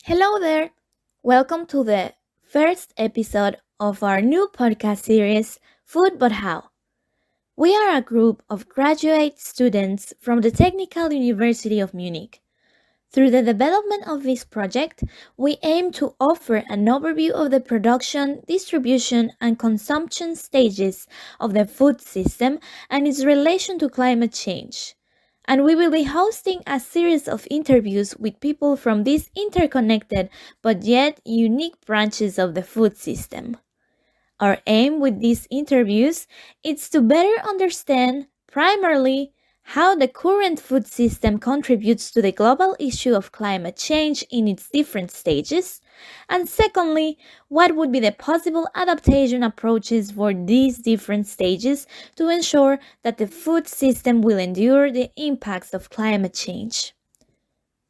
Hello there! Welcome to the first episode of our new podcast series, FoodButHow. We are a group of graduate students from the Technical University of Munich. Through the development of this project, we aim to offer an overview of the production, distribution, and consumption stages of the food system and its relation to climate change. And we will be hosting a series of interviews with people from these interconnected but yet unique branches of the food system. Our aim with these interviews is to better understand, primarily, how the current food system contributes to the global issue of climate change in its different stages, and secondly, what would be the possible adaptation approaches for these different stages to ensure that the food system will endure the impacts of climate change.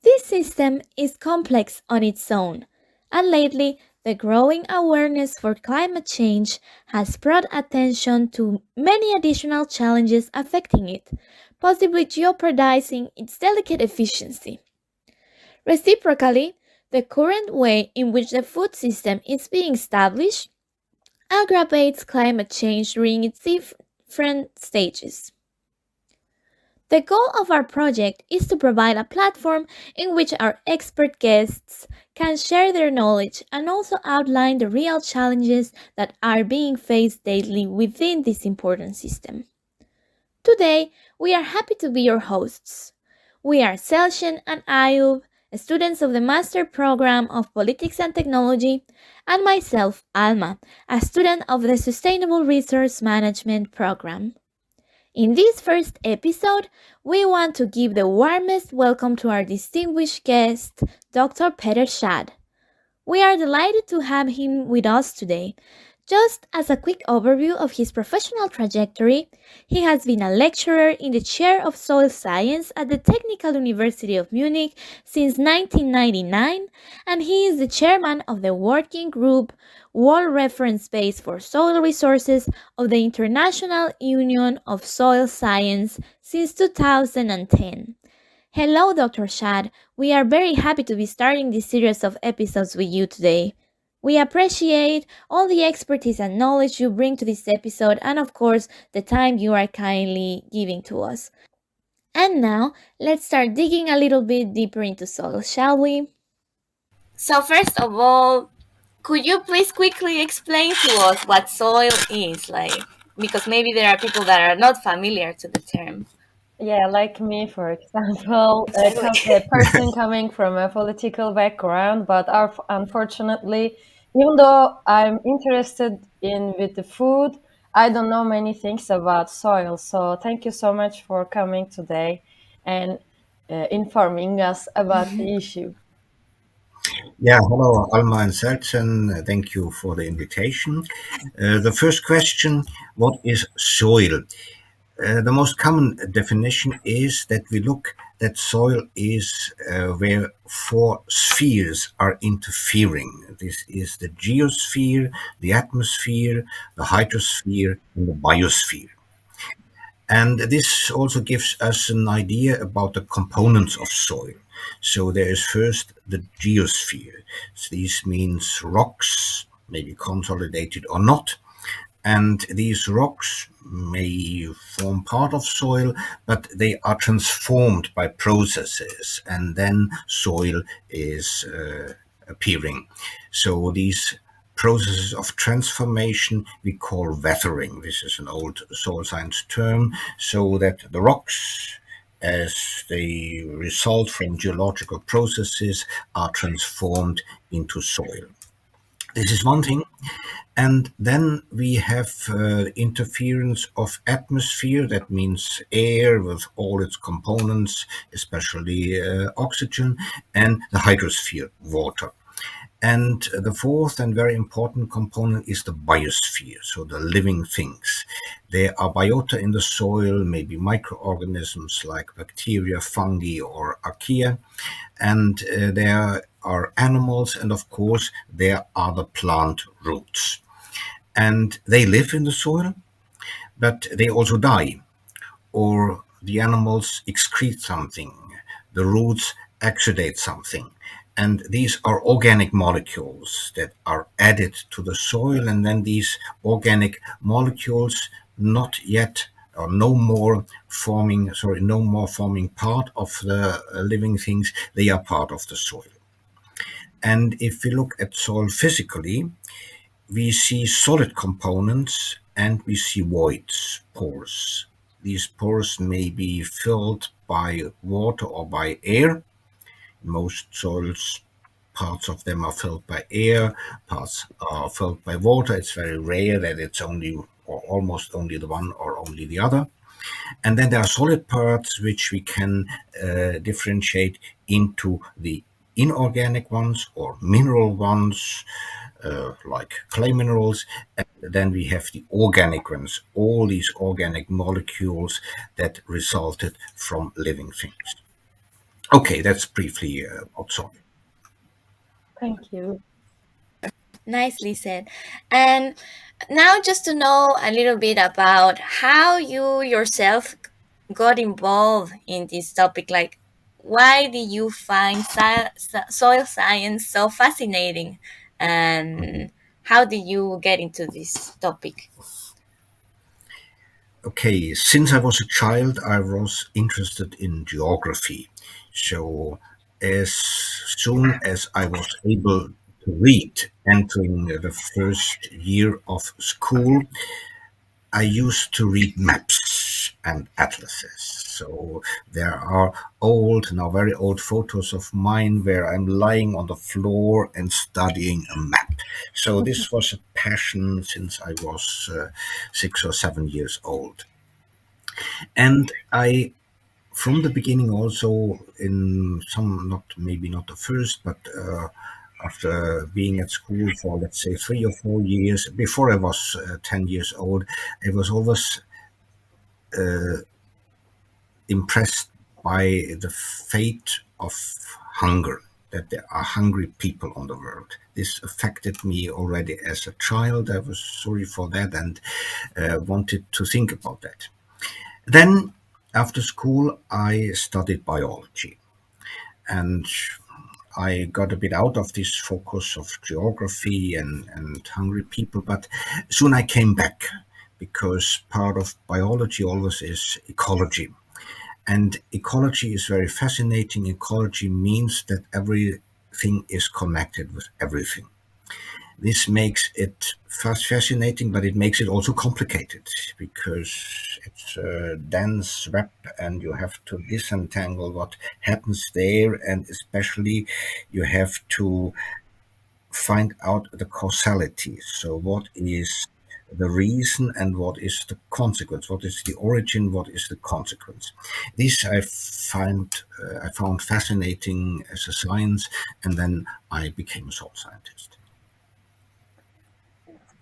This system is complex on its own, and lately, the growing awareness for climate change has brought attention to many additional challenges affecting it, possibly jeopardizing its delicate efficiency. Reciprocally, the current way in which the food system is being established aggravates climate change during its different stages. The goal of our project is to provide a platform in which our expert guests can share their knowledge and also outline the real challenges that are being faced daily within this important system. Today, we are happy to be your hosts. We are Selchen and Ayub, students of the Master Program of Politics and Technology, and myself, Alma, a student of the Sustainable Resource Management Program. In this first episode, we want to give the warmest welcome to our distinguished guest, Dr. Peter Schad. We are delighted to have him with us today. Just as a quick overview of his professional trajectory, he has been a lecturer in the chair of soil science at the Technical University of Munich since 1999, and he is the chairman of the working group World Reference Base for Soil Resources of the International Union of Soil Science since 2010. Hello, Dr. Schad. We are very happy to be starting this series of episodes with you today. We appreciate all the expertise and knowledge you bring to this episode and, of course, the time you are kindly giving to us. And now, let's start digging a little bit deeper into soil, shall we? So, first of all, could you please quickly explain to us what soil is like? Because maybe there are people that are not familiar to the term. Yeah, like me, for example, a person coming from a political background, but unfortunately, even though I'm interested in with the food, I don't know many things about soil. So thank you so much for coming today and informing us about the issue. Yeah, hello, Alma and Selten. Thank you for the invitation. The first question, what is soil? The most common definition is that we look that soil is where four spheres are interfering. This is the geosphere, the atmosphere, the hydrosphere, and the biosphere. And this also gives us an idea about the components of soil. So there is first the geosphere. So this means rocks, maybe consolidated or not. And these rocks may form part of soil, but they are transformed by processes, and then soil is appearing. So these processes of transformation we call weathering. This is an old soil science term, so that the rocks, as they result from geological processes, are transformed into soil. This is one thing. And then we have interference of atmosphere. That means air with all its components, especially oxygen, and the hydrosphere, water. And the fourth and very important component is the biosphere, so the living things. There are biota in the soil, maybe microorganisms like bacteria, fungi, or archaea, and there are animals, and of course, there are the plant roots. And they live in the soil, but they also die, or the animals excrete something, the roots exudate something, And these are organic molecules that are added to the soil, and then these organic molecules not yet or no more forming part of the living things, they are part of the soil. And if we look at soil physically, we see solid components and we see voids, pores. These pores may be filled by water or by air. Most soils, parts of them are filled by air, parts are filled by water. It's very rare that it's only or almost only the one or only the other. And then there are solid parts which we can differentiate into the inorganic ones or mineral ones, like clay minerals. And then we have the organic ones, all these organic molecules that resulted from living things. Okay, that's briefly about soil. Thank you. Nicely said. And now, just to know a little bit about how you yourself got involved in this topic, like why did you find soil science so fascinating, and how did you get into this topic? Okay, since I was a child, I was interested in geography. So, as soon as I was able to read, entering the first year of school, I used to read maps and atlases. So, there are old, now very old photos of mine where I'm lying on the floor and studying a map. So, this was a passion since I was 6 or 7 years old. And I, from the beginning, also in some, not maybe not the first, but after being at school for, let's say, 3 or 4 years, before I was 10 years old, I was always impressed by the fate of hunger, that there are hungry people on the world. This affected me already as a child. I was sorry for that and wanted to think about that. Then, after school, I studied biology, and I got a bit out of this focus of geography and hungry people, but soon I came back because part of biology always is ecology. And ecology is very fascinating. Ecology means that everything is connected with everything. This makes it fascinating, but it makes it also complicated because it's a dense web and you have to disentangle what happens there, and especially you have to find out the causality. So, what is the reason and what is the consequence? What is the origin? What is the consequence? This I found fascinating as a science, and then I became a soil scientist.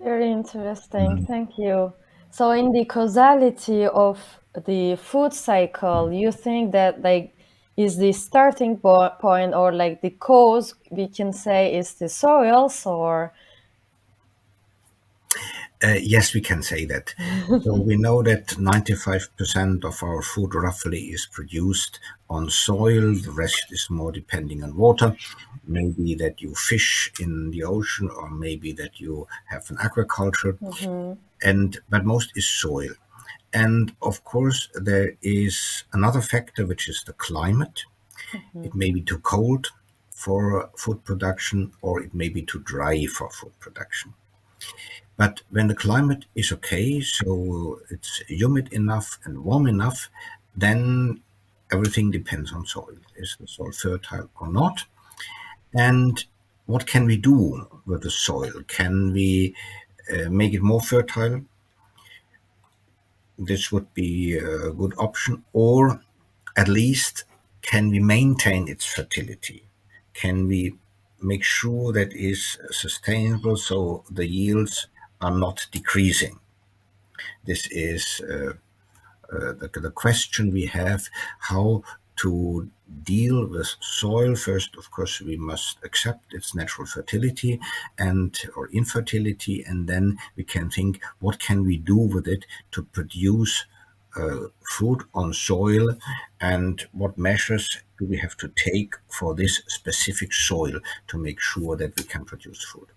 Very interesting. Thank you. So, in the causality of the food cycle, you think that like is the starting point or like the cause we can say is the soils or Yes, we can say that. So we know that 95% of our food roughly is produced on soil. The rest is more depending on water. Maybe that you fish in the ocean, or maybe that you have an aquaculture. Mhm, And but most is soil. And of course, there is another factor, which is the climate. mhm. It may be too cold for food production, or it may be too dry for food production. But when the climate is okay, so it's humid enough and warm enough, then everything depends on soil. Is the soil fertile or not? And what can we do with the soil? Can we make it more fertile? This would be a good option. Or at least, can we maintain its fertility? Can we make sure that is sustainable so the yields are not decreasing? This is the question we have, how to deal with soil. First, of course, we must accept its natural fertility and or infertility, and then we can think what can we do with it to produce food on soil, and what measures do we have to take for this specific soil to make sure that we can produce food?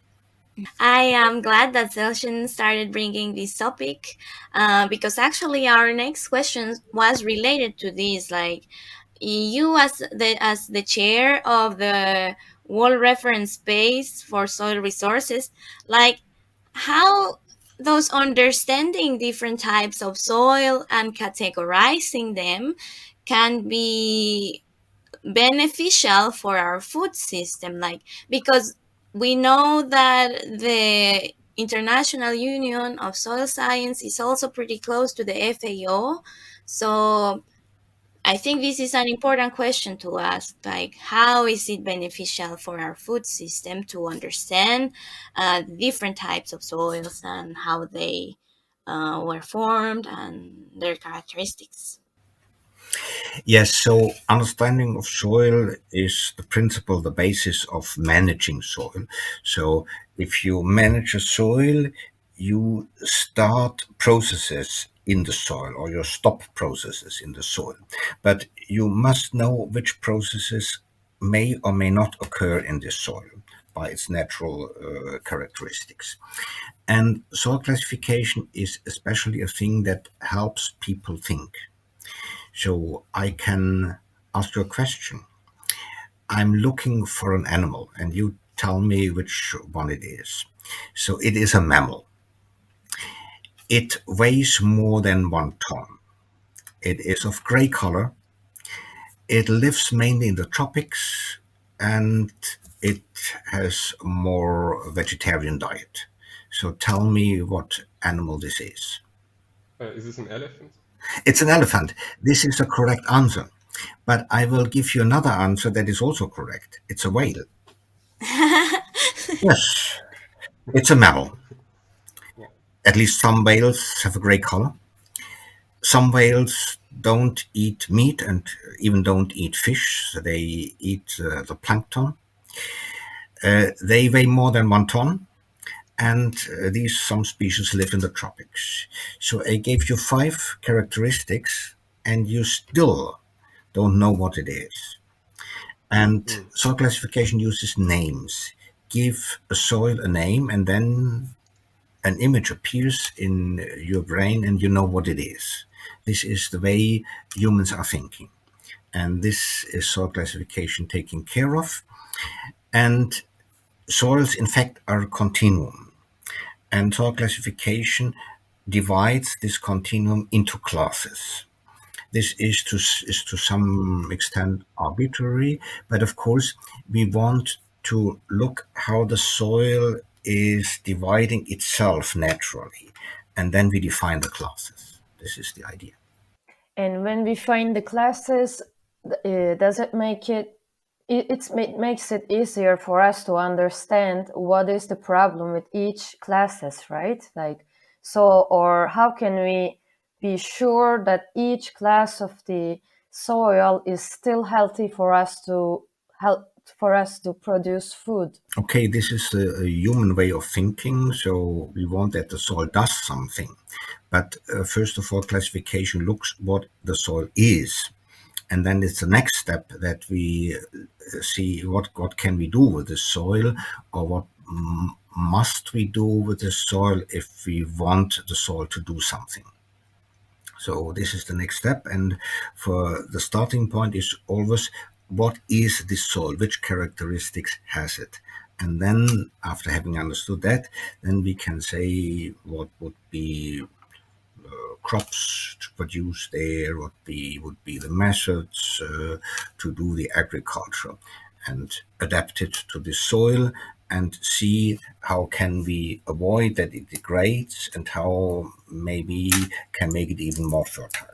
I am glad that Selshin started bringing this topic because actually our next question was related to this. Like, you as the chair of the World Reference Space for Soil Resources, like, how those understanding different types of soil and categorizing them can be beneficial for our food system, like, because we know that the International Union of Soil Science is also pretty close to the FAO. So I think this is an important question to ask, like, how is it beneficial for our food system to understand the different types of soils and how they were formed and their characteristics. Yes, so understanding of soil is the principle, the basis of managing soil. So if you manage a soil, you start processes in the soil or you stop processes in the soil. But you must know which processes may or may not occur in this soil by its natural characteristics. And soil classification is especially a thing that helps people think. So I can ask you a question. I'm looking for an animal, and you tell me which one it is. So it is a mammal. It weighs more than 1 ton. It is of gray color. It lives mainly in the tropics, and it has more vegetarian diet. So tell me what animal this is. Is this an elephant? It's an elephant. This is a correct answer. But I will give you another answer that is also correct. It's a whale. Yes, it's a mammal. Yeah. At least some whales have a gray color. Some whales don't eat meat and even don't eat fish. So they eat the plankton. They weigh more than 1 ton, and these some species live in the tropics. So I gave you 5 characteristics, and you still don't know what it is. And Mm. soil classification uses names. Give a soil a name, and then an image appears in your brain, and you know what it is. This is the way humans are thinking. And this is soil classification taken care of. And soils, in fact, are a continuum. And soil classification divides this continuum into classes. This is to some extent arbitrary, but of course we want to look how the soil is dividing itself naturally, and then we define the classes. This is the idea. And when we find the classes, does it make it makes it easier for us to understand what is the problem with each classes, right? Like, so, or how can we be sure that each class of the soil is still healthy for us to help for us to produce food? Okay, this is a human way of thinking, so we want that the soil does something. But first of all, classification looks what the soil is, and then it's the next step that we see what can we do with the soil, or what must we do with the soil if we want the soil to do something. So this is the next step, and for the starting point is always what is this soil, which characteristics has it, and then after having understood that, then we can say what would be crops to produce there, what would be the methods to do the agriculture, and adapt it to the soil and see how can we avoid that it degrades and how maybe can make it even more fertile.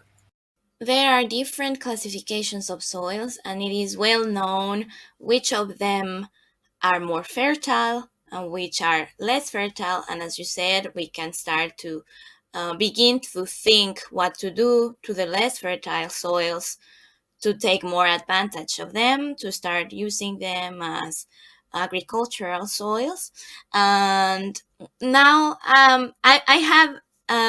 There are different classifications of soils, and it is well known which of them are more fertile and which are less fertile. And as you said, we can start to begin to think what to do to the less fertile soils to take more advantage of them, to start using them as agricultural soils. And now I have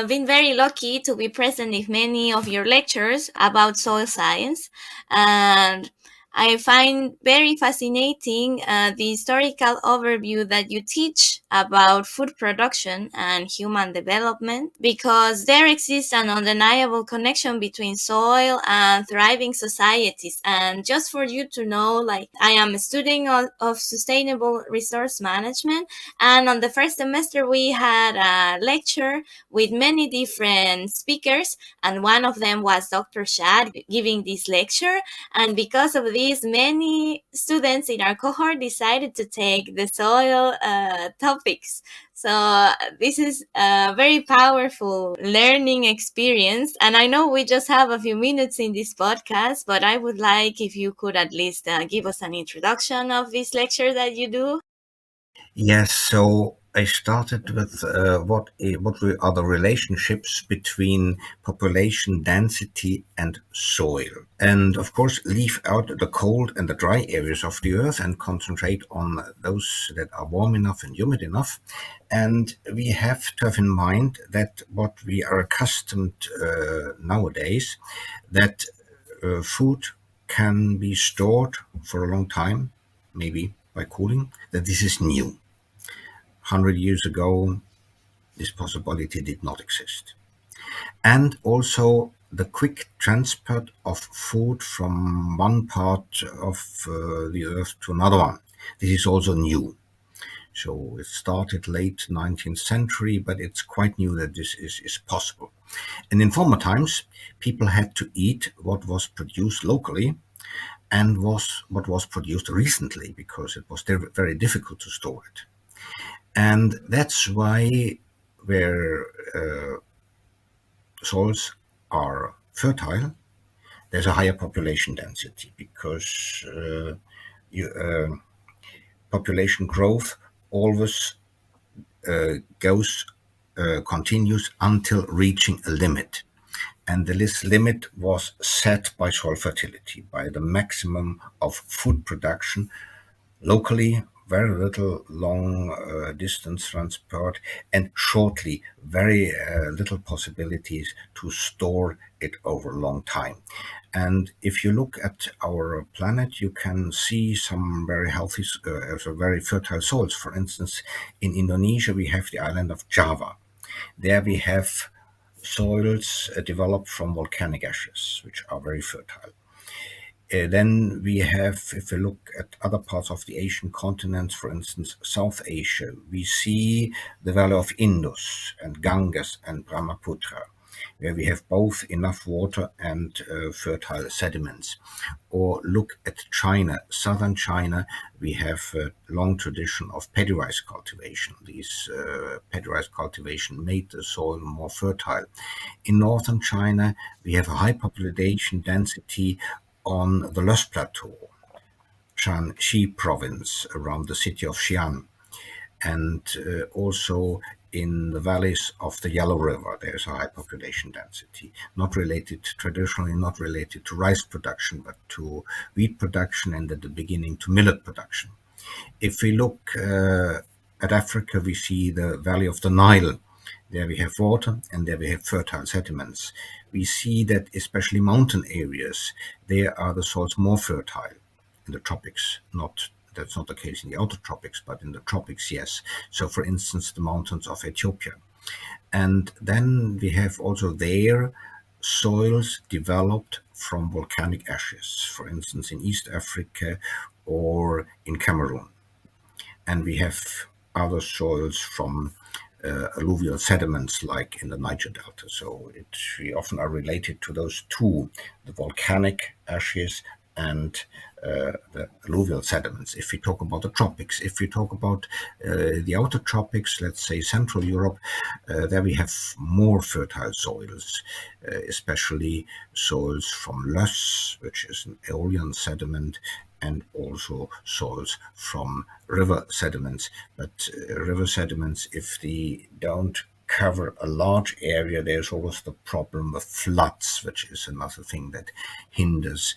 been very lucky to be present in many of your lectures about soil science, and I find very fascinating the historical overview that you teach about food production and human development, because there exists an undeniable connection between soil and thriving societies. And just for you to know, like, I am a student of sustainable resource management, and on the first semester we had a lecture with many different speakers, and one of them was Dr. Schad giving this lecture. And because of this, many students in our cohort decided to take the soil topics. So this is a very powerful learning experience. And I know we just have a few minutes in this podcast, but I would like if you could at least give us an introduction of this lecture that you do. Yes, so I started with are the relationships between population density and soil, and of course leave out the cold and the dry areas of the earth and concentrate on those that are warm enough and humid enough. And we have to have in mind that what we are accustomed nowadays, that food can be stored for a long time, maybe by cooling, that this is new. 100 years ago, this possibility did not exist. And also the quick transport of food from one part of the earth to another one. This is also new. So it started late 19th century, but it's quite new that this is possible. And in former times, people had to eat what was produced locally and what was produced recently, because it was very difficult to store it. And that's why where soils are fertile, there's a higher population density, because you, population growth always goes continues until reaching a limit. And this limit was set by soil fertility, by the maximum of food production locally, very little long distance transport, and shortly, very little possibilities to store it over a long time. And if you look at our planet, you can see some very healthy, so very fertile soils. For instance, in Indonesia, we have the island of Java. There we have soils developed from volcanic ashes, which are very fertile. Then we have, if we look at other parts of the Asian continent, for instance, South Asia, we see the valley of Indus and Ganges and Brahmaputra, where we have both enough water and fertile sediments. Or look at China, southern China, we have a long tradition of paddy rice cultivation. These paddy rice cultivation made the soil more fertile. In northern China, we have a high population density on the Loess Plateau, Shanxi province, around the city of Xi'an, and also in the valleys of the Yellow River, there's a high population density, traditionally not related to rice production, but to wheat production, and at the beginning to millet production. If we look at Africa, we see the valley of the Nile. There we have water and there we have fertile sediments. We see that especially mountain areas, there are the soils more fertile. In the tropics, that's not the case in the outer tropics, but in the tropics, yes. So for instance, the mountains of Ethiopia. And then we have also there soils developed from volcanic ashes, for instance, in East Africa or in Cameroon. And we have other soils from alluvial sediments like in the Niger Delta. So we often are related to those two, the volcanic ashes and the alluvial sediments. If we talk about the tropics, if we talk about the outer tropics, let's say Central Europe, there we have more fertile soils, especially soils from loess, which is an aeolian sediment, and also soils from river sediments. But river sediments, if they don't cover a large area, there's always the problem of floods, which is another thing that hinders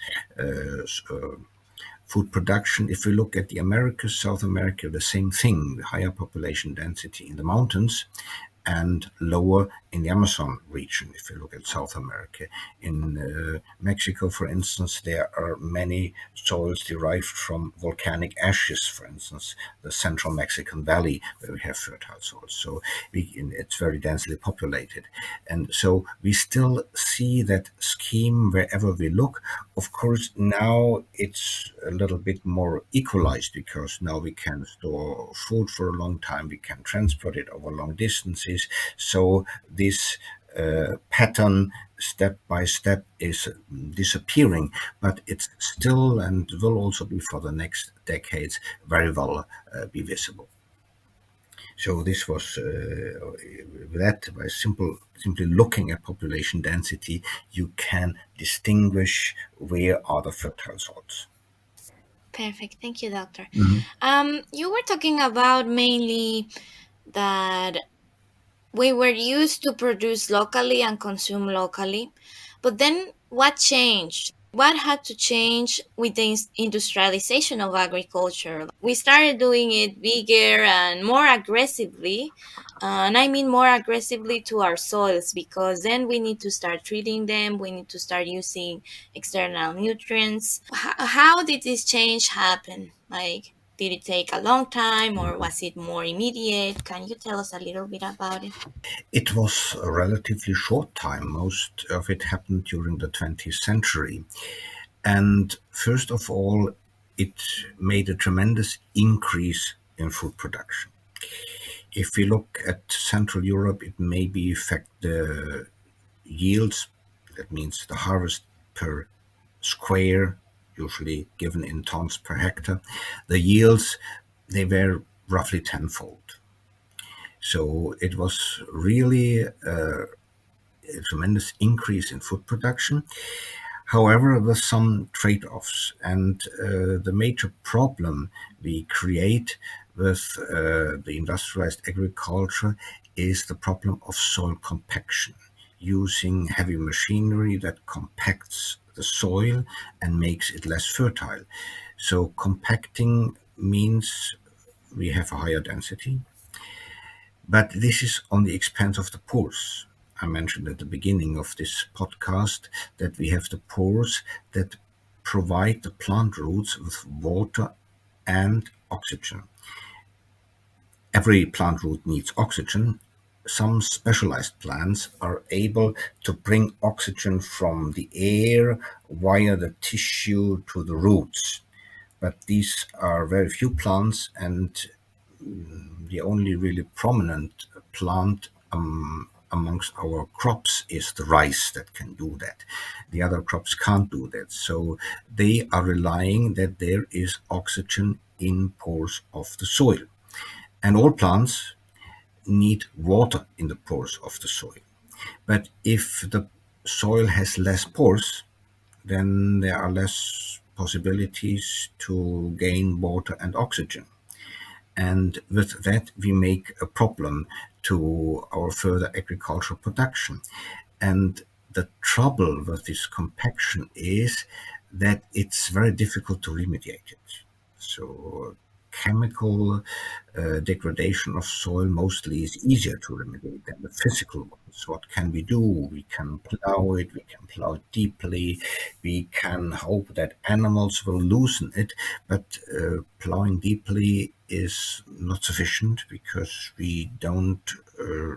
food production. If we look at the Americas, South America, the same thing, the higher population density in the mountains, and lower in the Amazon region. If you look at South America, in Mexico, for instance, there are many soils derived from volcanic ashes. For instance, the central Mexican Valley, where we have fertile soils. So it's very densely populated, and so we still see that scheme wherever we look. Of course, now it's a little bit more equalized because now we can store food for a long time, we can transport it over long distances. So this pattern step by step is disappearing, but it's still and will also be for the next decades very well be visible. So this was that by simply looking at population density, you can distinguish where are the fertile zones. Perfect. Thank you, doctor. Mhm. You were talking about mainly that we were used to produce locally and consume locally. But then what changed? What had to change with the industrialization of agriculture? We started doing it bigger and more aggressively. And I mean more aggressively to our soils because then we need to start treating them. We need to start using external nutrients. How did this change happen? Like, did it take a long time or was it more immediate? Can you tell us a little bit about it? It was a relatively short time. Most of it happened during the 20th century. And first of all, it made a tremendous increase in food production. If we look at Central Europe, it maybe affect the yields. That means the harvest per square, usually given in tons per hectare. The yields, they were roughly tenfold. So it was really a tremendous increase in food production. However, with some trade offs. And the major problem we create with the industrialized agriculture is the problem of soil compaction, using heavy machinery that compacts the soil and makes it less fertile. So, compacting means we have a higher density, but this is on the expense of the pores. I mentioned at the beginning of this podcast that we have the pores that provide the plant roots with water and oxygen. Every plant root needs oxygen. Some specialized plants are able to bring oxygen from the air via the tissue to the roots. But these are very few plants, and the only really prominent plant amongst our crops is the rice that can do that. The other crops can't do that. So they are relying that there is oxygen in pores of the soil. And all plants need water in the pores of the soil. But if the soil has less pores, then there are less possibilities to gain water and oxygen. And with that, we make a problem to our further agricultural production. And the trouble with this compaction is that it's very difficult to remediate it. So chemical degradation of soil mostly is easier to remediate than the physical ones. What can we do? We can plow it, we can plow it deeply, we can hope that animals will loosen it, but plowing deeply is not sufficient because we don't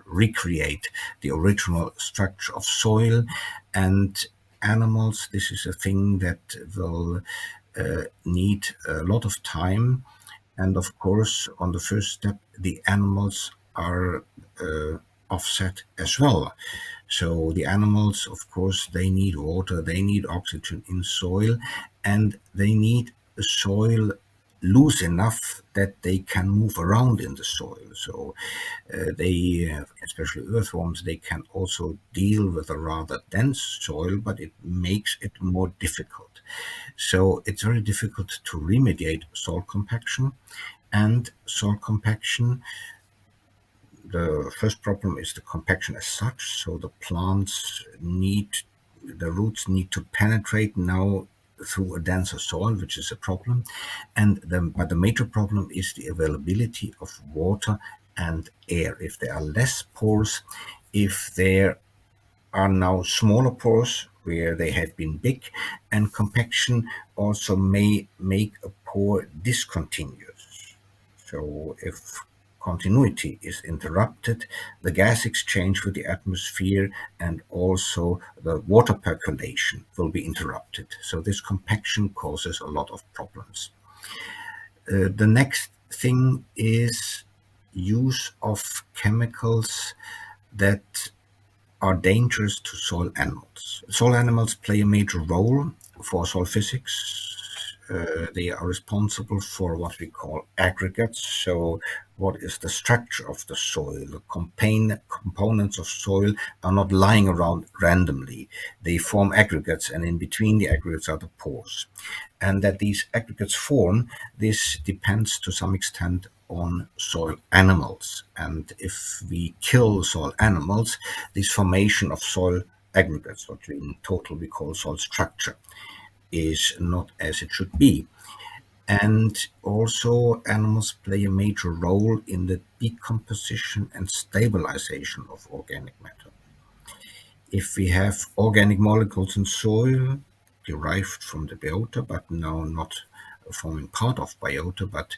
recreate the original structure of soil and animals. This is a thing that will need a lot of time, and of course, on the first step, the animals are offset as well. So the animals, of course, they need water, they need oxygen in soil, and they need a soil loose enough that they can move around in the soil. So especially earthworms, they can also deal with a rather dense soil, but it makes it more difficult. So it's very difficult to remediate soil compaction. And soil compaction, the first problem is the compaction as such. So the roots need to penetrate now through a denser soil, which is a problem. But the major problem is the availability of water and air. If they are less pores, if there are now smaller pores where they had been big, and compaction also may make a pore discontinuous. So if continuity is interrupted, the gas exchange with the atmosphere and also the water percolation will be interrupted. So this compaction causes a lot of problems. The next thing is use of chemicals that are dangerous to soil animals. Soil animals play a major role for soil physics. They are responsible for what we call aggregates. So, what is the structure of the soil? The components of soil are not lying around randomly. They form aggregates, and in between the aggregates are the pores. And that these aggregates form, this depends to some extent on soil animals. And if we kill soil animals, this formation of soil aggregates, what in total we call soil structure, is not as it should be. And also, animals play a major role in the decomposition and stabilization of organic matter. If we have organic molecules in soil derived from the biota, but now not forming part of biota, but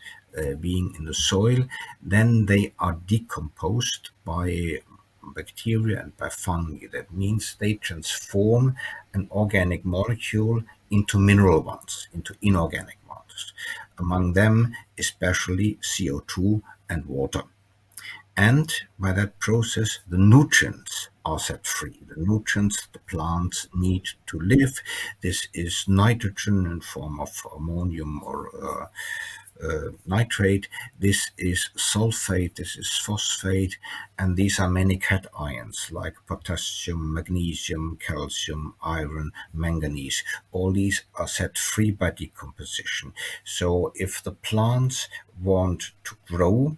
being in the soil, then they are decomposed by bacteria and by fungi. That means they transform an organic molecule into mineral ones, into inorganic ones. Among them, especially CO2 and water. And by that process, the nutrients are set free. The nutrients the plants need to live. This is nitrogen in form of ammonium or nitrate. This is sulfate. This is phosphate. And these are many cations like potassium, magnesium, calcium, iron, manganese. All these are set free by decomposition. So if the plants want to grow,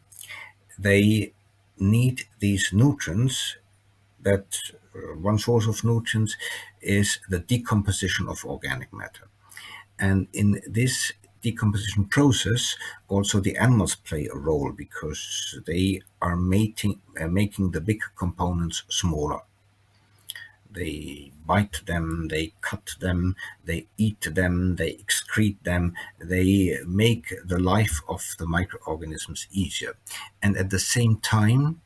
they need these nutrients. That one source of nutrients is the decomposition of organic matter. And in this decomposition process, also the animals play a role because they are making the big components smaller. They bite them, they cut them, they eat them, they excrete them, they make the life of the microorganisms easier. And at the same time,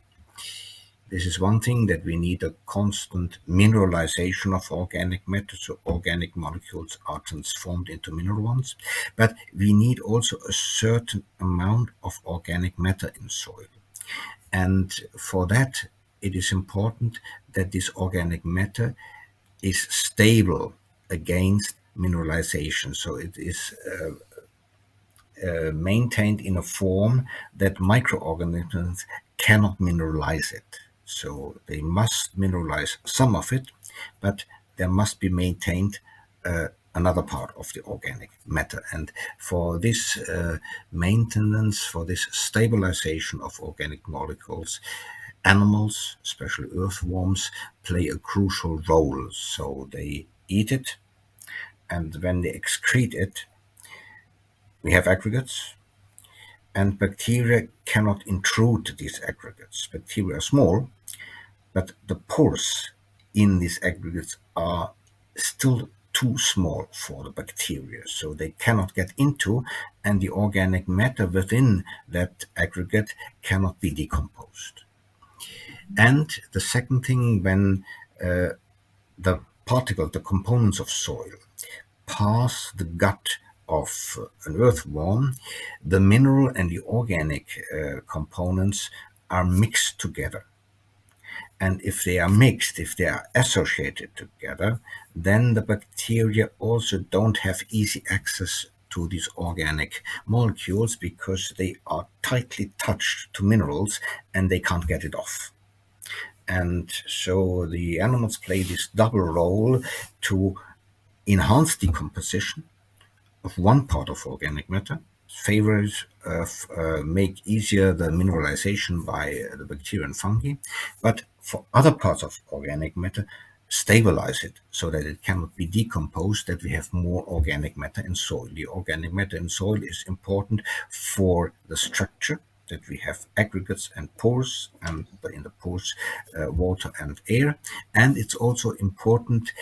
this is one thing that we need a constant mineralization of organic matter, so organic molecules are transformed into mineral ones. But we need also a certain amount of organic matter in soil. And for that, it is important that this organic matter is stable against mineralization. So it is maintained in a form that microorganisms cannot mineralize it. So they must mineralize some of it, but there must be maintained another part of the organic matter. And for this maintenance, for this stabilization of organic molecules, animals, especially earthworms, play a crucial role. So they eat it, and when they excrete it, we have aggregates, and bacteria cannot intrude these aggregates. Bacteria are small, but the pores in these aggregates are still too small for the bacteria, so they cannot get into, and the organic matter within that aggregate cannot be decomposed. And the second thing, when the particles, the components of soil, pass the gut of an earthworm, the mineral and the organic components are mixed together. And if they are mixed, if they are associated together, then the bacteria also don't have easy access to these organic molecules because they are tightly touched to minerals and they can't get it off. And so the animals play this double role to enhance decomposition of one part of organic matter, make easier the mineralization by the bacteria and fungi, but for other parts of organic matter, stabilize it so that it cannot be decomposed, that we have more organic matter in soil. The organic matter in soil is important for the structure, that we have aggregates and pores, and in the pores, water and air. And it's also important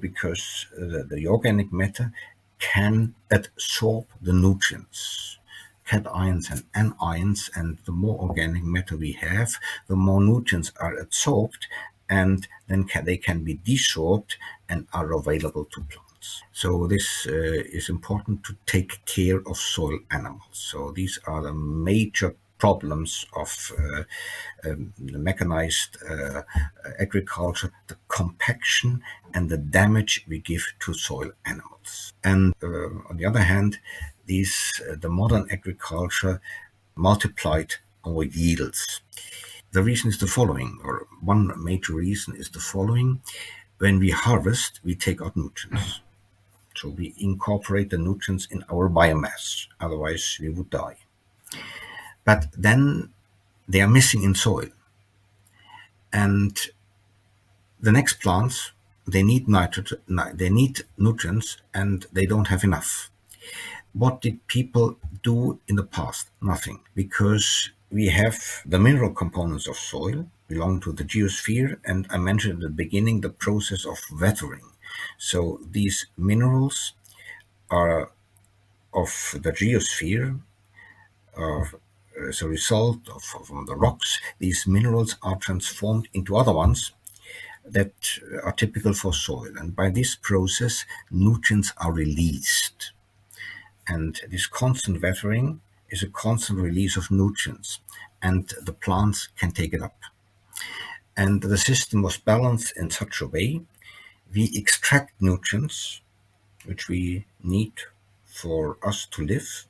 because the organic matter can absorb the nutrients, cations and anions, and the more organic matter we have, the more nutrients are absorbed, and then they can be desorbed and are available to plants. So this is important to take care of soil animals. So these are the major problems of the mechanized agriculture: the compaction and the damage we give to soil animals. And on the other hand, the modern agriculture multiplied our yields. The reason is the following, or one major reason is the following: when we harvest, we take out nutrients. So we incorporate the nutrients in our biomass, otherwise we would die. But then they are missing in soil. And the next plants, they need nitrogen, they need nutrients, and they don't have enough. What did people do in the past? Nothing, because we have the mineral components of soil belong to the geosphere, and I mentioned at the beginning the process of weathering. So these minerals are of the geosphere, as a result of the rocks. These minerals are transformed into other ones that are typical for soil, and by this process nutrients are released. And this constant weathering is a constant release of nutrients, and the plants can take it up. And the system was balanced in such a way: we extract nutrients which we need for us to live,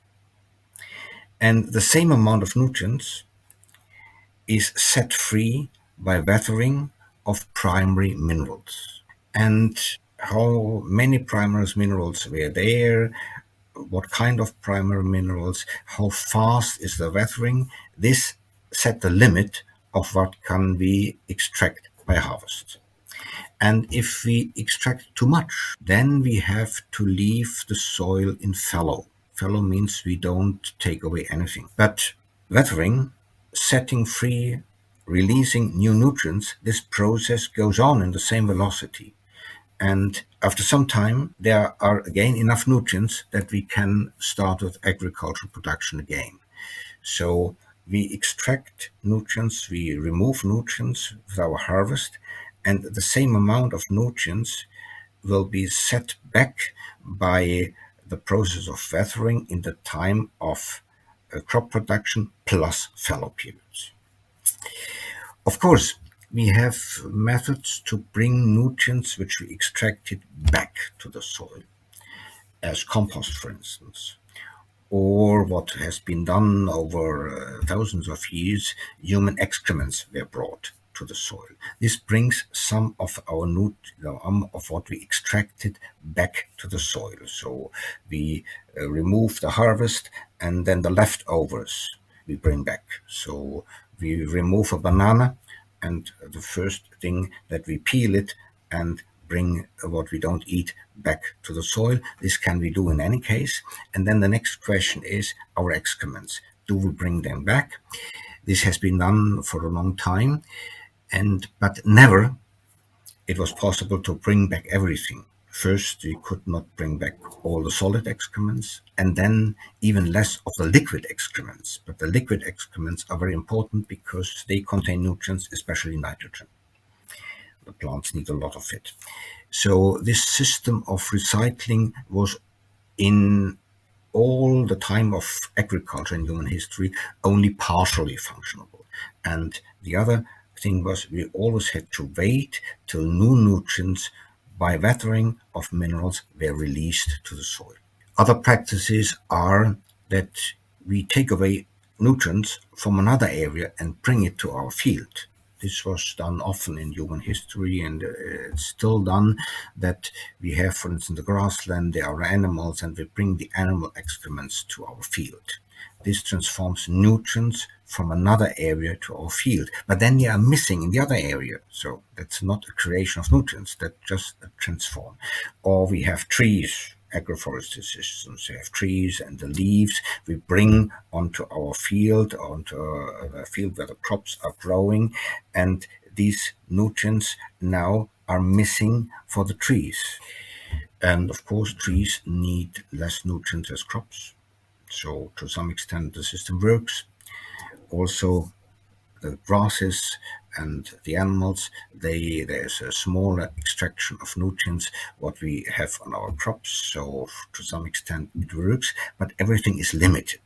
and the same amount of nutrients is set free by weathering of primary minerals. And how many primary minerals were there, what kind of primary minerals, how fast is the weathering, this set the limit of what can we extract by harvest. And if we extract too much, then we have to leave the soil in fallow. Fallow means we don't take away anything. But weathering, setting free, releasing new nutrients, this process goes on in the same velocity. And after some time, there are again enough nutrients that we can start with agricultural production again. So we extract nutrients, we remove nutrients with our harvest, and the same amount of nutrients will be set back by the process of weathering in the time of crop production plus fallow periods. Of course, we have methods to bring nutrients which we extracted back to the soil, as compost, for instance, or what has been done over thousands of years: human excrements were brought to the soil. This brings some of our of what we extracted back to the soil. So we remove the harvest, and then the leftovers we bring back. So we remove a banana, and the first thing that we peel it and bring what we don't eat back to the soil. This can we do in any case. And then the next question is our excrements. Do we bring them back? This has been done for a long time, but never it was possible to bring back everything. First, we could not bring back all the solid excrements, and then even less of the liquid excrements. But the liquid excrements are very important because they contain nutrients, especially nitrogen. The plants need a lot of it. So this system of recycling was in all the time of agriculture in human history only partially functionable. And the other thing was we always had to wait till new nutrients by weathering of minerals were released to the soil. Other practices are that we take away nutrients from another area and bring it to our field. This was done often in human history, and it's still done, that we have, for instance, the grassland, there are animals, and we bring the animal excrements to our field. This transforms nutrients from another area to our field, but then they are missing in the other area. So that's not a creation of nutrients, that's just a transform. Or we have trees agroforestry systems. We have trees and the leaves we bring onto our field, onto a field where the crops are growing, and these nutrients now are missing for the trees. And of course, trees need less nutrients as crops. So to some extent, the system works. Also, the grasses and the animals, there's a smaller extraction of nutrients what we have on our crops. So to some extent, it works, but everything is limited.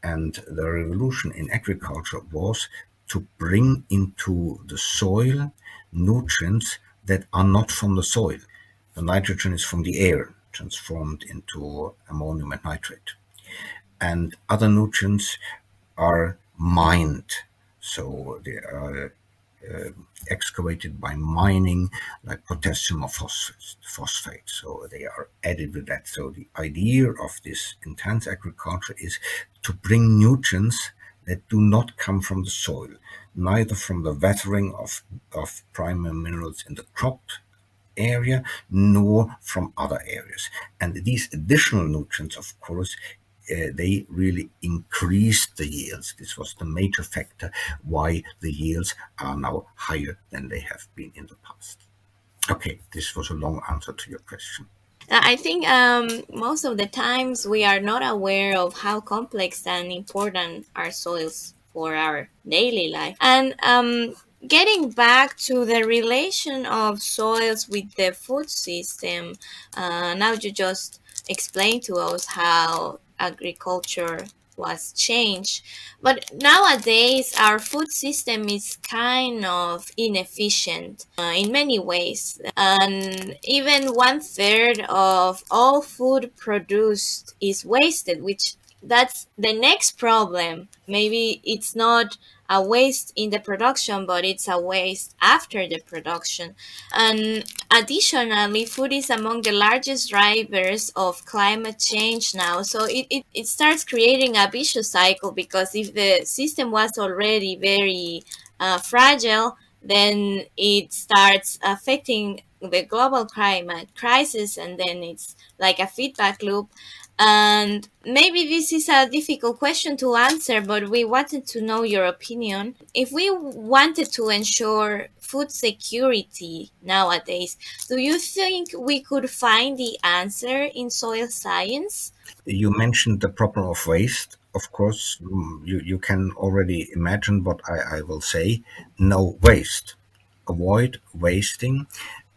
And the revolution in agriculture was to bring into the soil nutrients that are not from the soil. The nitrogen is from the air, transformed into ammonium and nitrate. And other nutrients are mined. So they are excavated by mining, like potassium or phosphate. So they are added with that. So the idea of this intense agriculture is to bring nutrients that do not come from the soil, neither from the weathering of primary minerals in the crop area nor from other areas. And these additional nutrients, of course, they really increased the yields. This was the major factor why the yields are now higher than they have been in the past. Okay, this was a long answer to your question. I think most of the times we are not aware of how complex and important our soils for our daily life. And getting back to the relation of soils with the food system, now you just explained to us how agriculture was changed. But nowadays, our food system is kind of inefficient in many ways. And even one third of all food produced is wasted, which that's the next problem. Maybe it's not a waste in the production, but it's a waste after the production. And additionally, food is among the largest drivers of climate change now. So it starts creating a vicious cycle, because if the system was already very fragile, then it starts affecting the global climate crisis, and then it's like a feedback loop. And maybe this is a difficult question to answer, but we wanted to know your opinion. If we wanted to ensure food security nowadays, do you think we could find the answer in soil science? You mentioned the problem of waste. Of course, you can already imagine what I will say. No waste. Avoid wasting.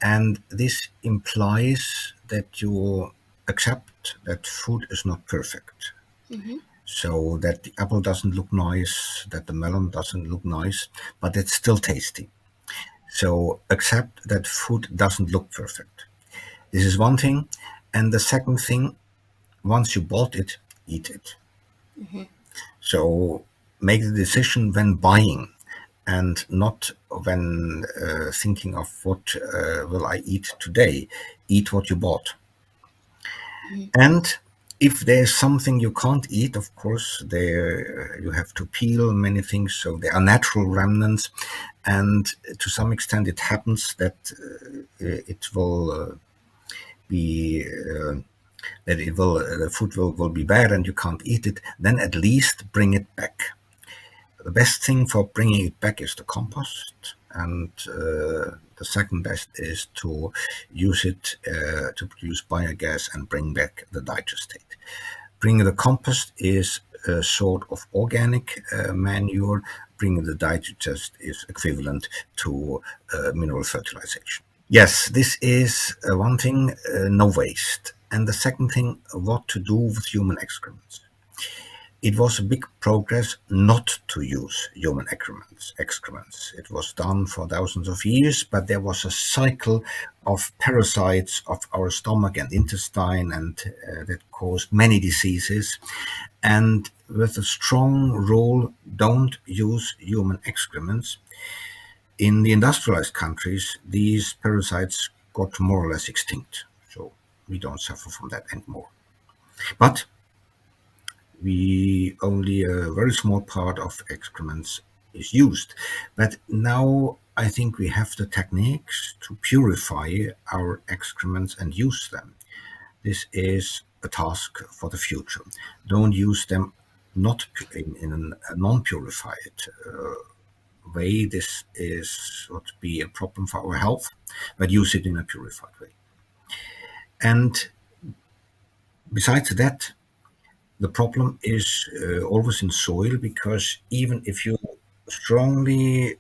And this implies that you accept that food is not perfect. Mm-hmm. So that the apple doesn't look nice, that the melon doesn't look nice, but it's still tasty. So accept that food doesn't look perfect. This is one thing. And the second thing, once you bought it, eat it. Mm-hmm. So make the decision when buying and not when thinking of what will I eat today. Eat what you bought. And if there's something you can't eat, of course, there you have to peel many things. So there are natural remnants, and to some extent, it happens that it will be that it will the food will be bad and you can't eat it. Then at least bring it back. The best thing for bringing it back is the compost, and the second best is to use it to produce biogas and bring back the digestate. Bringing the compost is a sort of organic manure. Bringing the digest is equivalent to mineral fertilization. Yes, this is one thing, no waste. And the second thing, what to do with human excrements. It was a big progress not to use human excrements. It was done for thousands of years, but there was a cycle of parasites of our stomach and intestine, and that caused many diseases. And with a strong rule, don't use human excrements. In the industrialized countries, these parasites got more or less extinct. So we don't suffer from that anymore. But we only a very small part of excrements is used. But now I think we have the techniques to purify our excrements and use them. This is a task for the future. Don't use them not in a non-purified way. This is would be a problem for our health, but use it in a purified way. And besides that, the problem is always in soil, because even if you strongly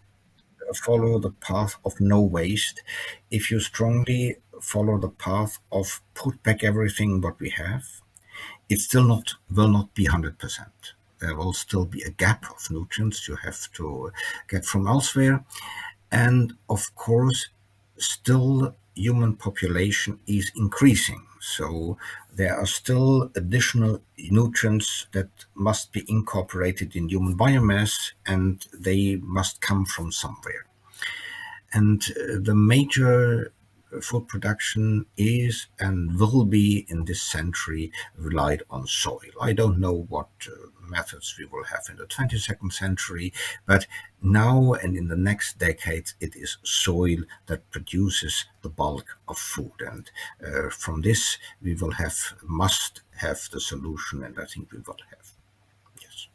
follow the path of no waste, if you strongly follow the path of put back everything what we have, it still not will not be 100%. There will still be a gap of nutrients you have to get from elsewhere. And of course, still human population is increasing. So there are still additional nutrients that must be incorporated in human biomass, and they must come from somewhere. And the major food production is and will be in this century relied on soil. I don't know what methods we will have in the 22nd century, but now and in the next decades, it is soil that produces the bulk of food. And from this, we will must have the solution, and I think we will have. Yes.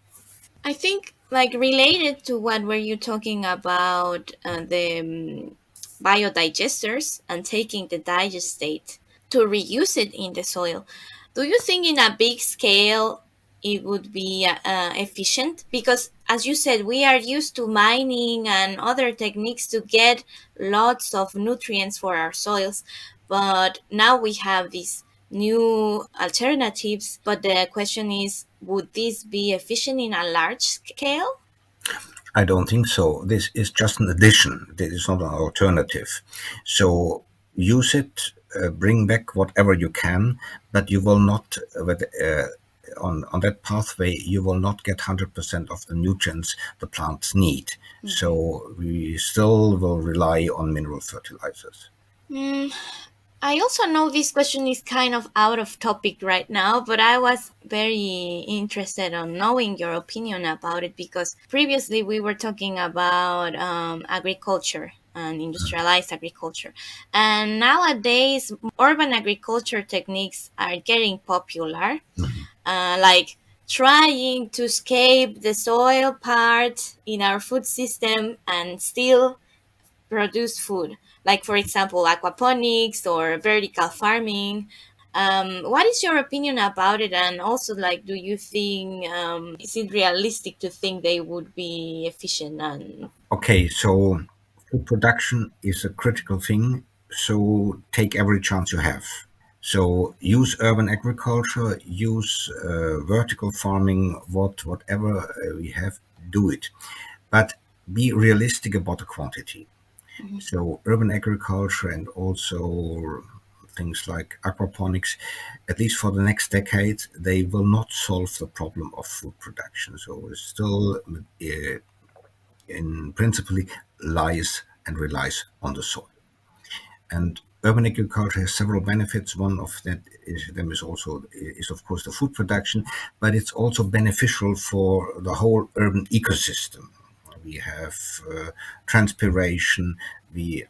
I think, like, related to what were you talking about, the biodigesters and taking the digestate to reuse it in the soil. Do you think in a big scale it would be efficient? Because, as you said, we are used to mining and other techniques to get lots of nutrients for our soils, but now we have these new alternatives. But the question is, would this be efficient in a large scale? I don't think so. This is just an addition. This is not an alternative. So use it, bring back whatever you can, but you will not, on that pathway, you will not get 100% of the nutrients the plants need. So we still will rely on mineral fertilizers. Mm, I also know this question is kind of out of topic right now, but I was very interested on knowing your opinion about it because previously we were talking about agriculture and industrialized agriculture. And nowadays, urban agriculture techniques are getting popular, like trying to escape the soil part in our food system and still produce food, like for example aquaponics or vertical farming. What is your opinion about it, and also, like, do you think, is it realistic to think they would be efficient? And Okay, so food production is a critical thing. So take every chance you have. So use urban agriculture, use vertical farming, whatever we have, do it. But be realistic about the quantity. So urban agriculture and also things like aquaponics, at least for the next decade, they will not solve the problem of food production. So it's still in principally lies and relies on the soil. And urban agriculture has several benefits. One of them is also is of course the food production, but it's also beneficial for the whole urban ecosystem. We have transpiration. We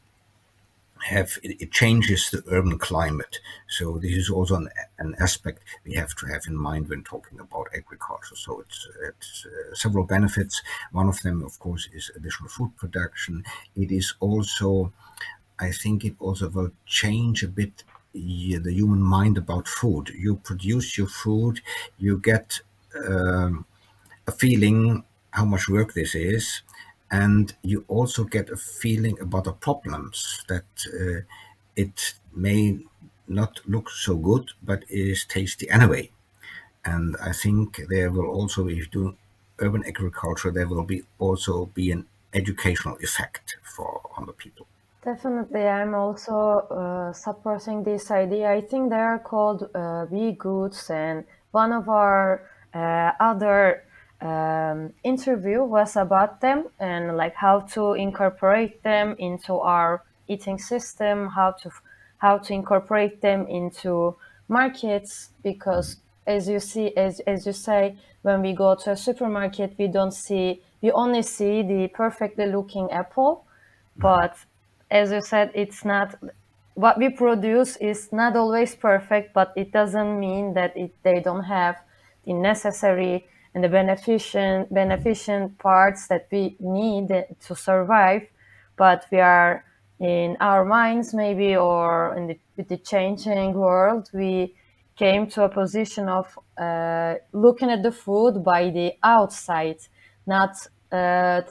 have it changes the urban climate. So this is also an aspect we have to have in mind when talking about agriculture. So it's several benefits. One of them, of course, is additional food production. It is also, I think it also will change a bit the human mind about food. You produce your food, you get a feeling how much work this is, and you also get a feeling about the problems that it may not look so good, but is tasty anyway. And I think there will also, if you do urban agriculture, there will be also be an educational effect for on the people. Definitely, I'm also supporting this idea. I think they are called Be Goods, and one of our other interview was about them and like how to incorporate them into our eating system, how to incorporate them into markets. Because as you see, as you say, when we go to a supermarket, we only see the perfectly looking apple, but as you said, it's not. what we produce is not always perfect, but it doesn't mean that they don't have the necessary and the beneficent parts that we need to survive. But we are in our minds, maybe, or with the changing world, we came to a position of looking at the food by the outside, not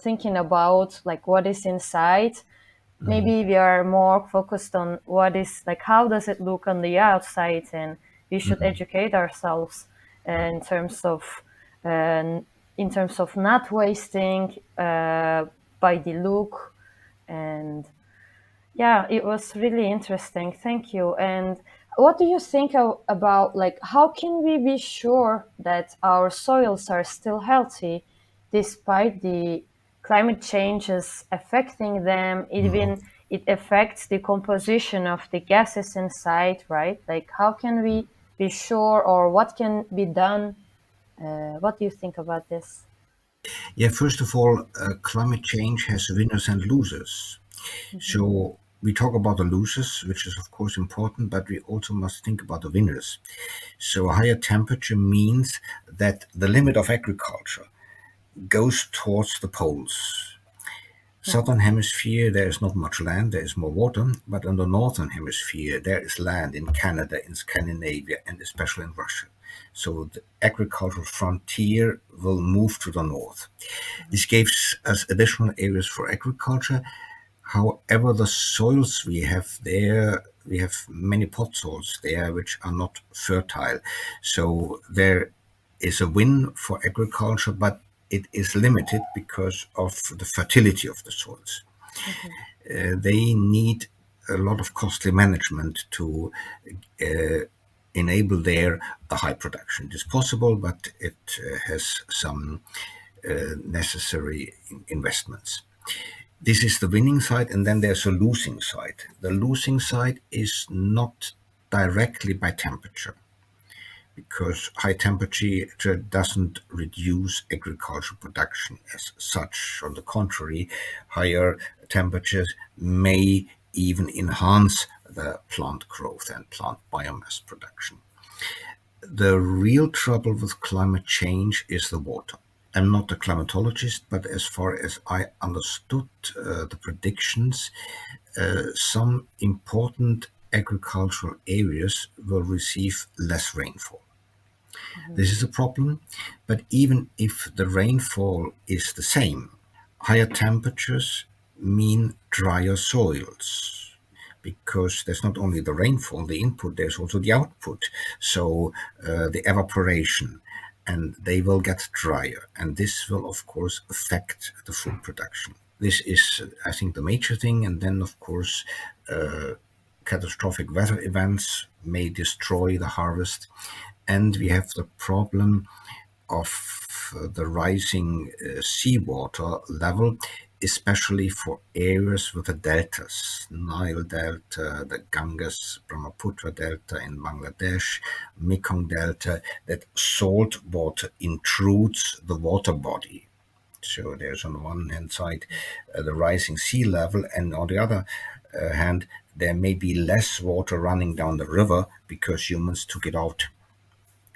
thinking about like what is inside. Maybe we are more focused on what is like how does it look on the outside, and we should educate ourselves in terms of uh, not wasting by the look. And yeah, it was really interesting. Thank you. And what do you think about like how can we be sure that our soils are still healthy despite the climate changes affecting them? Even it affects the composition of the gases inside, right? Like how can we be sure, or what can be done? What do you think about this? Yeah, first of all, climate change has winners and losers. Mhm. So we talk about the losers, which is of course important, but we also must think about the winners. So a higher temperature means that the limit of agriculture goes towards the poles. Southern hemisphere, there is not much land, there is more water, but in the northern hemisphere, there is land in Canada, in Scandinavia, and especially in Russia. So the agricultural frontier will move to the north. This gives us additional areas for agriculture. However, the soils we have there, we have many pot soils there which are not fertile. So there is a win for agriculture, but it is limited because of the fertility of the soils. Mhm. They need a lot of costly management to enable there a high production. It is possible, but it has some necessary investments. This is the winning side, and then there's a losing side. The losing side is not directly by temperature, because high temperature doesn't reduce agricultural production as such. On the contrary, higher temperatures may even enhance the plant growth and plant biomass production. The real trouble with climate change is the water. I'm not a climatologist, but as far as I understood the predictions, some important agricultural areas will receive less rainfall. Mhm. This is a problem, but even if the rainfall is the same, higher temperatures mean drier soils, because there's not only the rainfall, the input, there's also the output. So the evaporation, and they will get drier. And this will, of course, affect the food production. This is, I think, the major thing. And then, of course, catastrophic weather events may destroy the harvest. And we have the problem of the rising seawater level, especially for areas with the deltas, Nile Delta, the Ganges, Brahmaputra Delta in Bangladesh, Mekong Delta, that salt water intrudes the water body. So there's on one hand side the rising sea level, and on the other hand, there may be less water running down the river because humans took it out,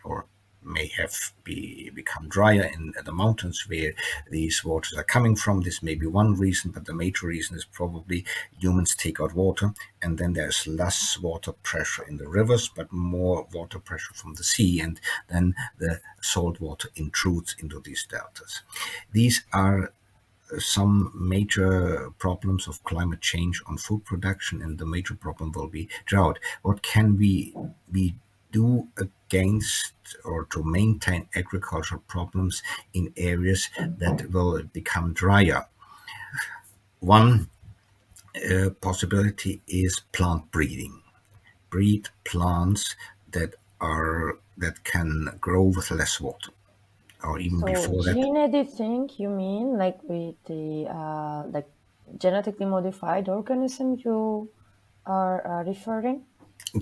or may have become drier in the mountains where these waters are coming from. This may be one reason, but the major reason is probably humans take out water, and then there's less water pressure in the rivers, but more water pressure from the sea, and then the salt water intrudes into these deltas. These are some major problems of climate change on food production, and the major problem will be drought. What can we do against or to maintain agricultural problems in areas that will become drier? One possibility is plant breeding. Breed plants that can grow with less water, or even So before that. gene editing, you mean like with the like genetically modified organism you are referring?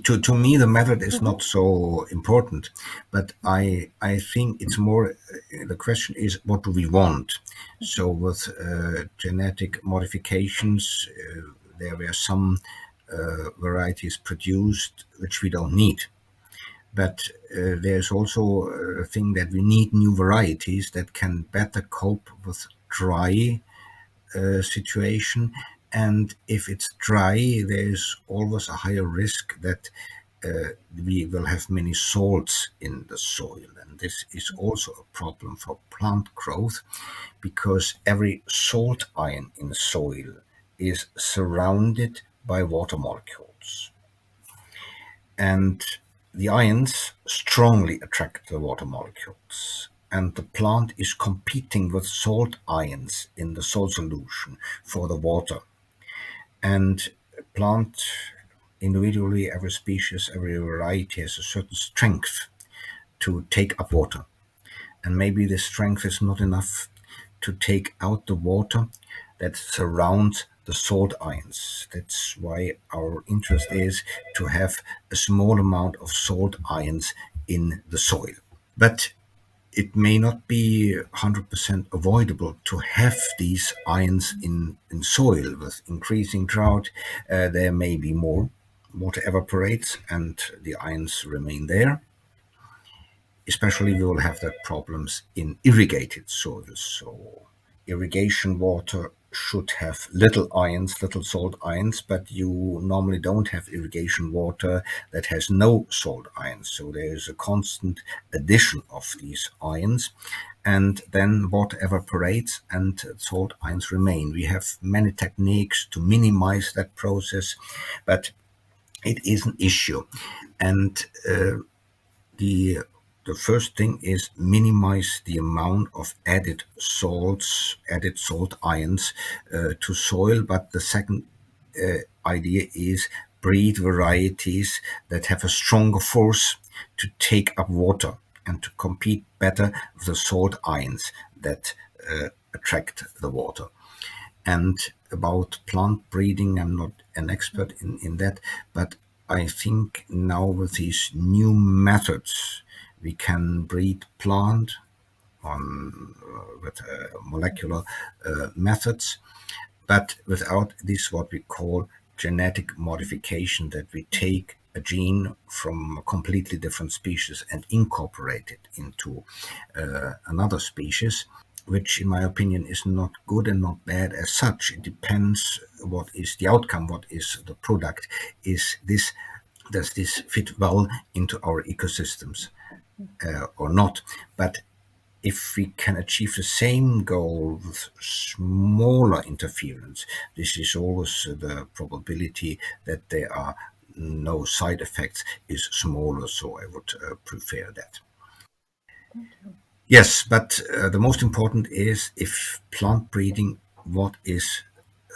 To me the method is Mm-hmm. not so important, but I think it's more the question is what do we want. So with genetic modifications, there were some varieties produced which we don't need. But there's also a thing that we need new varieties that can better cope with dry situation. And if it's dry, there's always a higher risk that we will have many salts in the soil. And this is also a problem for plant growth because every salt ion in soil is surrounded by water molecules. And the ions strongly attract the water molecules. And the plant is competing with salt ions in the soil solution for the water. And plant individually, every species, every variety has a certain strength to take up water. And maybe the strength is not enough to take out the water that surrounds the salt ions. That's why our interest is to have a small amount of salt ions in the soil. But it may not be 100% avoidable to have these ions in soil. With increasing drought, there may be more. Water evaporates and the ions remain there. Especially we will have that problems in irrigated soils. So irrigation water should have little ions, little salt ions, but you normally don't have irrigation water that has no salt ions. So there is a constant addition of these ions, and then water evaporates and salt ions remain. We have many techniques to minimize that process, but it is an issue. And the the first thing is minimize the amount of added salts, added salt ions to soil. But the second idea is breed varieties that have a stronger force to take up water and to compete better with the salt ions that attract the water. And about plant breeding, I'm not an expert in that, but I think now with these new methods, we can breed plant on with molecular methods, but without this what we call genetic modification, that we take a gene from a completely different species and incorporate it into another species, which in my opinion is not good and not bad as such. It depends what is the outcome, what is the product. Is this Does this fit well into our ecosystems or not? But if we can achieve the same goal with smaller interference, this is always the probability that there are no side effects is smaller. So I would prefer that. Thank you. Yes, but the most important is if plant breeding, what is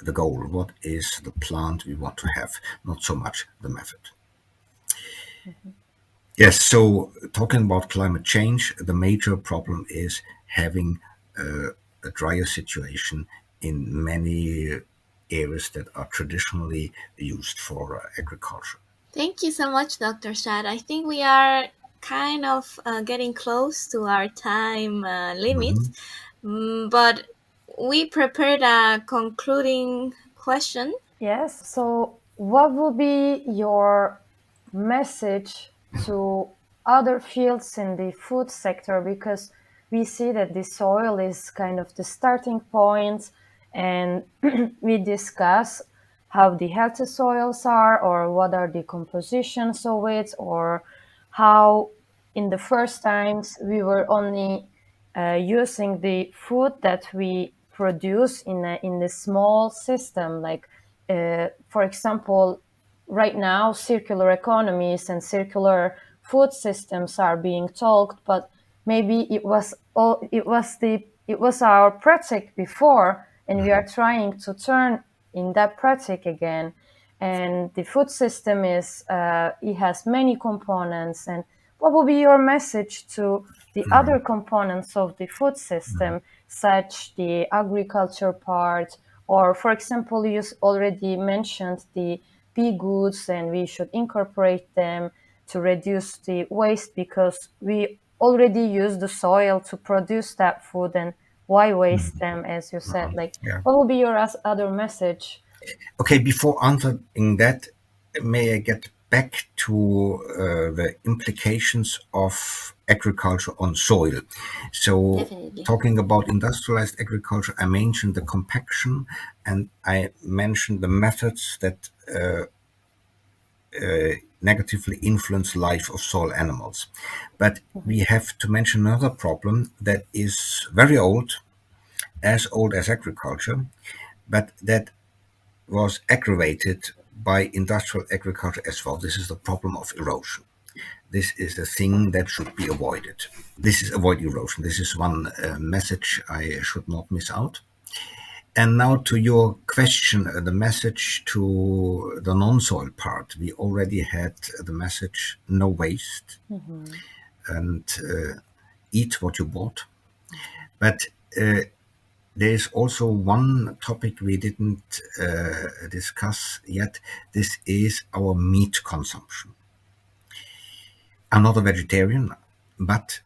the goal? What is the plant we want to have? Not so much the method. Mhm. Yes, so talking about climate change, the major problem is having a drier situation in many areas that are traditionally used for agriculture. Thank you so much, Dr. Schad. I think we are kind of getting close to our time limit, Mhm. but we prepared a concluding question. Yes. So, what would be your message to other fields in the food sector? Because we see that the soil is kind of the starting point, and we discuss how the healthy soils are, or what are the compositions of it, or how in the first times we were only using the food that we produce in a small system, like for example, right now circular economies and circular food systems are being talked, but maybe it was our practice before, and we are trying to turn in that practice again. And the food system is it has many components. And what will be your message to the other components of the food system, such the agriculture part, or for example, you already mentioned the pea goods, and we should incorporate them to reduce the waste, because we already use the soil to produce that food, and why waste them, as you said? Like, Yeah. what will be your other message? Okay, before answering that, may I get back to the implications of agriculture on soil? So, Definitely. talking about industrialized agriculture, I mentioned the compaction and I mentioned the methods that negatively influence life of soil animals. But we Mhm. have to mention another problem that is very old as agriculture, but that was aggravated by industrial agriculture as well. This is the problem of erosion. This is the thing that should be avoided. This is avoid erosion. This is one message I should not miss out. And now to your question, the message to the non-soil part. We already had the message no waste Mhm. and eat what you bought. But uh, there is also one topic we didn't discuss yet. This is our meat consumption. I'm not a vegetarian, but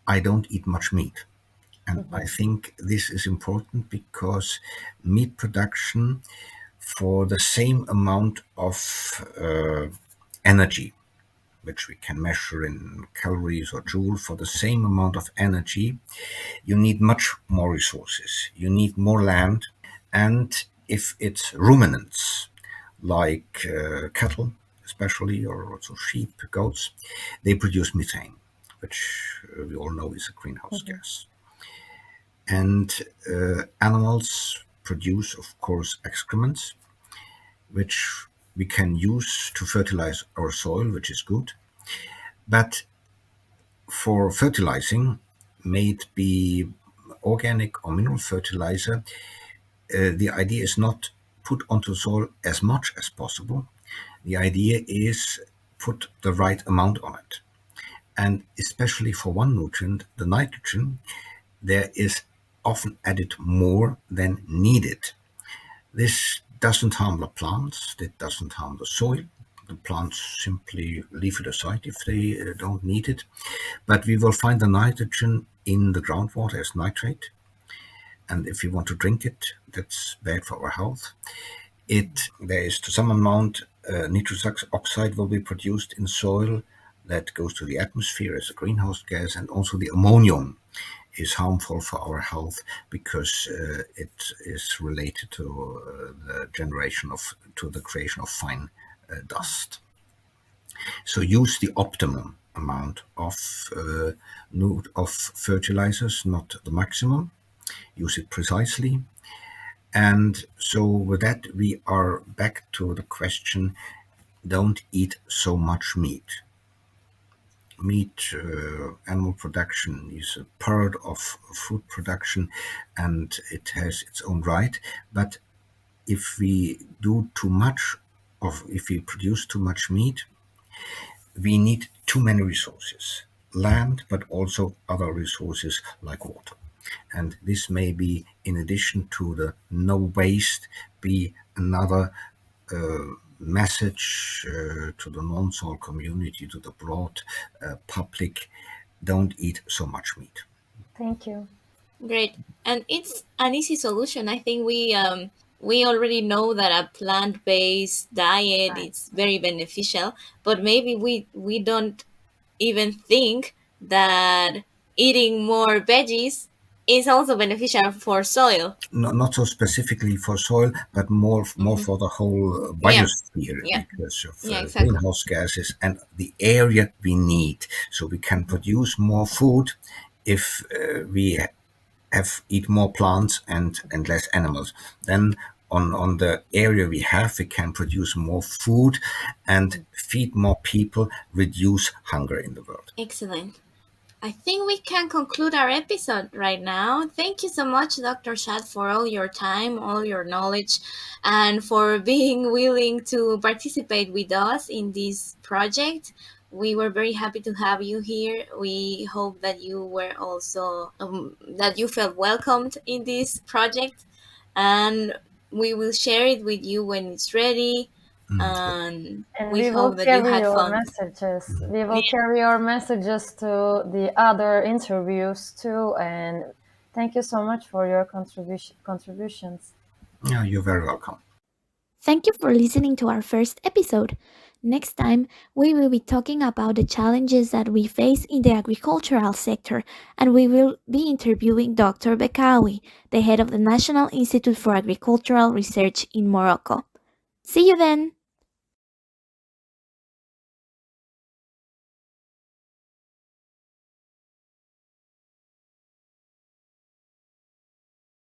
I don't eat much meat. And I Mhm. think this is important because meat production for the same amount of energy, which we can measure in calories or joule, for the same amount of energy, you need much more resources. You need more land. And if it's ruminants, like cattle, especially, or also sheep, goats, they produce methane, which we all know is a greenhouse Mhm. gas. And animals produce, of course, excrements, which we can use to fertilize our soil, which is good. But for fertilizing, may it be organic or mineral fertilizer, the idea is not put onto soil as much as possible. The idea is put the right amount on it. And especially for one nutrient, the nitrogen, there is often added more than needed. This doesn't harm the plants, it doesn't harm the soil. The plants simply leave it aside if they don't need it. But we will find the nitrogen in the groundwater as nitrate. And if we want to drink it, that's bad for our health. There is to some amount nitrous oxide will be produced in soil that goes to the atmosphere as a greenhouse gas, and also the ammonium is harmful for our health because it is related to the creation of fine dust. So use the optimum amount of fertilizers, not the maximum. Use it precisely. And so with that, we are back to the question: don't eat so much meat. Animal production is a part of food production and it has its own right. But if we do too much if we produce too much meat, we need too many resources, land, but also other resources like water. And this may be, in addition to the no waste, be another message to the non-soil community, to the broad public: don't eat so much meat. Thank you. Great. And it's an easy solution. I think we already know that a plant-based diet Right. is very beneficial, but maybe we don't even think that eating more veggies is also beneficial for soil. Not so specifically for soil, but more Hmm. for the whole Yeah. biosphere Yeah. because of Yeah, exactly. greenhouse gases and the area we need. So we can Mhm. produce more food if we have eat more plants and less animals. Then on the area we have, we can produce more food and feed more people, reduce hunger in the world. Excellent. I think we can conclude our episode right now. Thank you so much, Dr. Shad, for all your time, all your knowledge, and for being willing to participate with us in this project. We were very happy to have you here. We hope that you were also that you felt welcomed in this project, and we will share it with you when it's ready. And And we we will hope that you carry had your fun. messages. We will carry your messages to the other interviews too. And thank you so much for your contributions. Yeah, you're very welcome. Thank you for listening to our first episode. Next time, we will be talking about the challenges that we face in the agricultural sector, and we will be interviewing Dr. Bekawi, the head of the National Institute for Agricultural Research in Morocco. See you then!